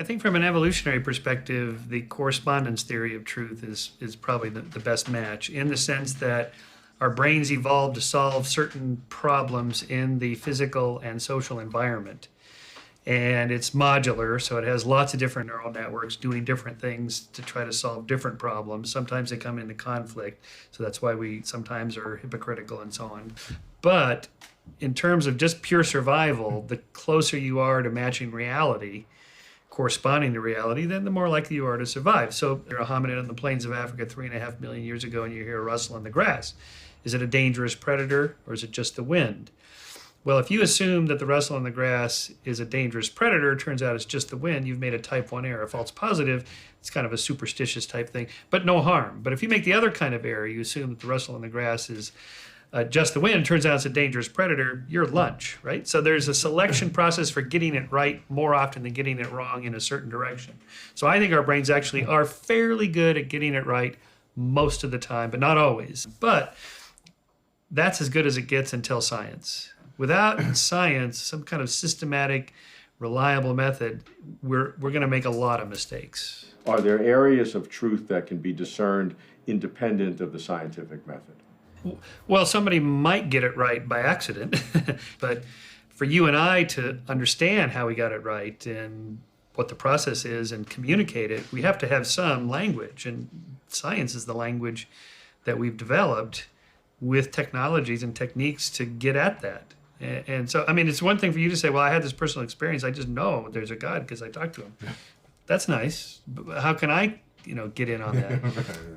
I think from an evolutionary perspective, the correspondence theory of truth is probably the best match, in the sense that our brains evolved to solve certain problems in the physical and social environment. And it's modular, so it has lots of different neural networks doing different things to try to solve different problems. Sometimes they come into conflict, so that's why we sometimes are hypocritical and so on. But in terms of just pure survival, the closer you are to matching reality, corresponding to reality, then the more likely you are to survive. So you're a hominid on the plains of Africa 3.5 million years ago and you hear a rustle in the grass. Is it a dangerous predator or is it just the wind? Well, if you assume that the rustle in the grass is a dangerous predator, it turns out it's just the wind, you've made a type 1 error. A false positive, it's kind of a superstitious type thing, but no harm. But if you make the other kind of error, you assume that the rustle in the grass is just the wind, it turns out it's a dangerous predator, you're lunch, right? So there's a selection process for getting it right more often than getting it wrong in a certain direction. So I think our brains actually are fairly good at getting it right most of the time, but not always. But that's as good as it gets until science. Without science, some kind of systematic, reliable method, we're going to make a lot of mistakes. Are there areas of truth that can be discerned independent of the scientific method? Well, somebody might get it right by accident, but for you and I to understand how we got it right and what the process is and communicate it, we have to have some language, and science is the language that we've developed with technologies and techniques to get at that. And so, I mean, it's one thing for you to say, well, I had this personal experience. I just know there's a God because I talked to him. That's nice. But how can I, get in on that?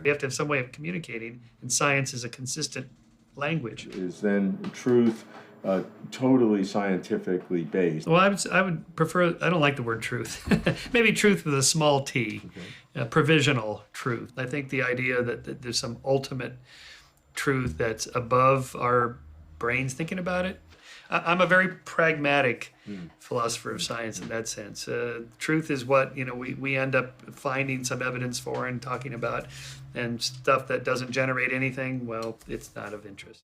We have to have some way of communicating, and science is a consistent language. Is then truth totally scientifically based? Well, I would prefer, I don't like the word truth. Maybe truth with a small t, provisional truth. I think the idea that there's some ultimate truth that's above our brains thinking about it. I'm a very pragmatic philosopher of science in that sense. Truth is what we end up finding some evidence for and talking about, and stuff that doesn't generate anything, well, it's not of interest.